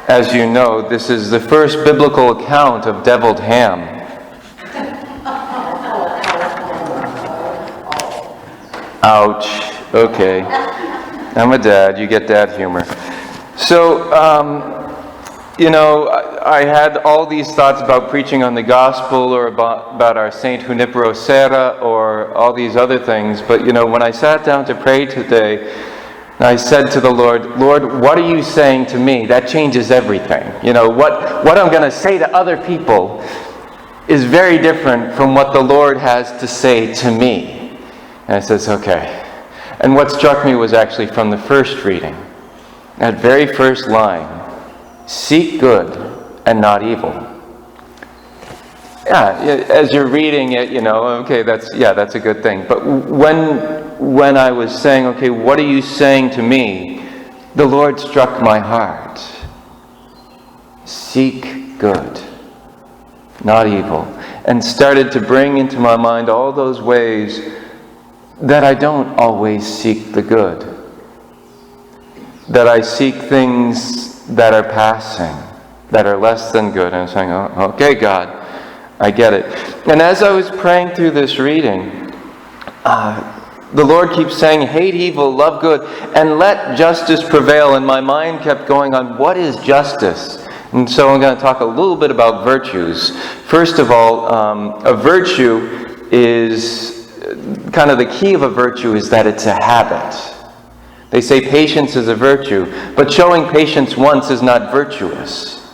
As you know, this is the first biblical account of deviled ham. Ouch. Okay. I'm a dad. You get dad humor. So, I had all these thoughts about preaching on the gospel or about our Saint Junipero Serra or all these other things. But, when I sat down to pray today, I said to the Lord, Lord, what are you saying to me? That changes everything. What I'm going to say to other people is very different from what the Lord has to say to me. And I says, okay. And what struck me was actually from the first reading. That very first line, seek good and not evil. Yeah, as you're reading it, okay, that's a good thing. But when I was saying, okay, what are you saying to me? The Lord struck my heart. Seek good, not evil. And started to bring into my mind all those ways that I don't always seek the good. That I seek things that are passing, that are less than good. And I'm saying, oh, okay, God, I get it. And as I was praying through this reading, the Lord keeps saying, hate evil, love good, and let justice prevail. And my mind kept going on, what is justice? And so I'm going to talk a little bit about virtues. First of all, a virtue is, kind of the key of a virtue is that it's a habit. They say patience is a virtue, but showing patience once is not virtuous.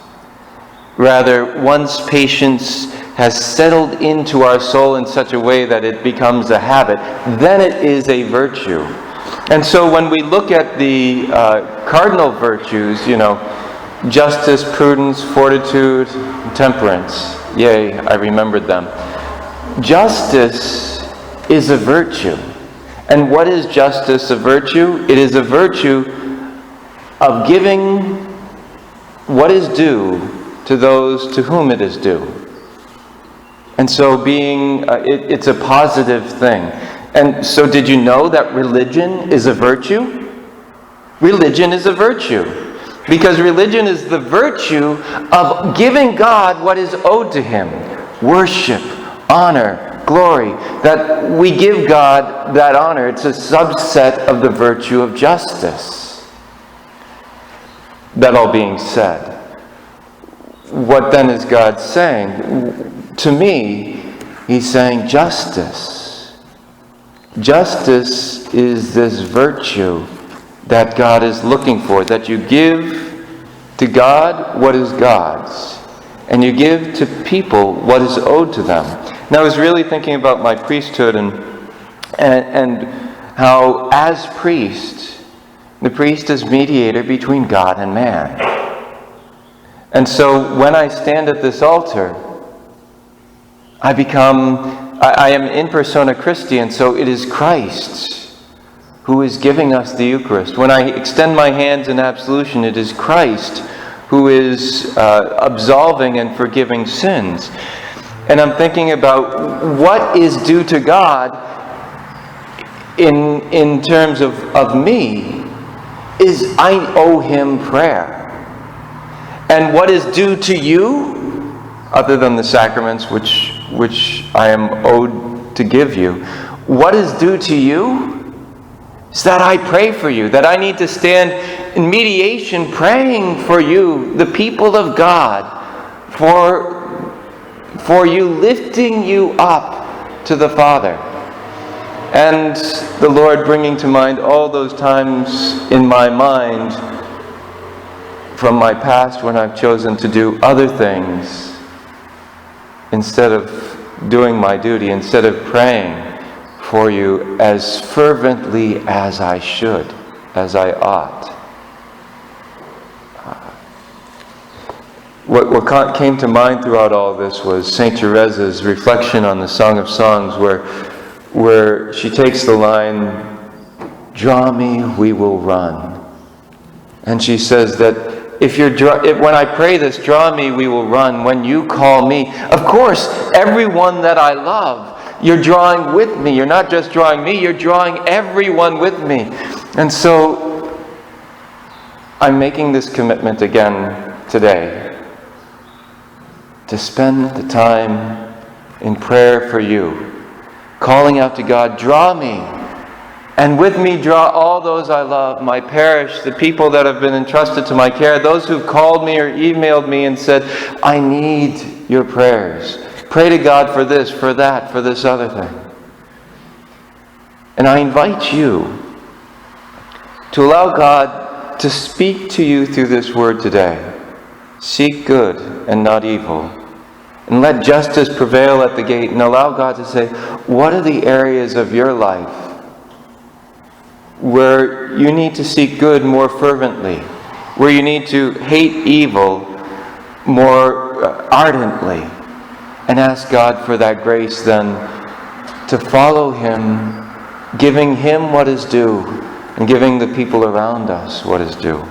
Rather, once patience has settled into our soul in such a way that it becomes a habit, then it is a virtue. And so when we look at the cardinal virtues, justice, prudence, fortitude, temperance. Yay, I remembered them. Justice is a virtue. And what is justice a virtue? It is a virtue of giving what is due to those to whom it is due. And so it's a positive thing. And so did you know that religion is a virtue? Religion is a virtue. Because religion is the virtue of giving God what is owed to Him. Worship, honor, glory, that we give God that honor. It's a subset of the virtue of justice. That all being said, what then is God saying? To me, He's saying justice. Justice is this virtue that God is looking for, that you give to God what is God's, and you give to people what is owed to them. And I was really thinking about my priesthood and how, as priest, the priest is mediator between God and man. And so when I stand at this altar, I am in persona Christi, and so it is Christ who is giving us the Eucharist. When I extend my hands in absolution, it is Christ who is absolving and forgiving sins. And I'm thinking about what is due to God in terms of me is I owe Him prayer. And what is due to you, other than the sacraments which I am owed to give you, what is due to you is that I pray for you, that I need to stand in mediation praying for you, the people of God, for you, lifting you up to the Father. And the Lord bringing to mind all those times in my mind from my past when I've chosen to do other things instead of doing my duty, instead of praying for you as fervently as I should, as I ought. What came to mind throughout all this was St. Teresa's reflection on the Song of Songs, where she takes the line, "Draw me, we will run." And she says that when I pray this, "Draw me, we will run," when you call me, of course, everyone that I love, you're drawing with me. You're not just drawing me, you're drawing everyone with me. And so I'm making this commitment again today to spend the time in prayer for you, calling out to God, draw me, and with me draw all those I love, my parish, the people that have been entrusted to my care, those who've called me or emailed me and said, I need your prayers. Pray to God for this, for that, for this other thing. And I invite you to allow God to speak to you through this word today. Seek good and not evil. And let justice prevail at the gate, and allow God to say, what are the areas of your life where you need to seek good more fervently, where you need to hate evil more ardently, and ask God for that grace then to follow Him, giving Him what is due, and giving the people around us what is due.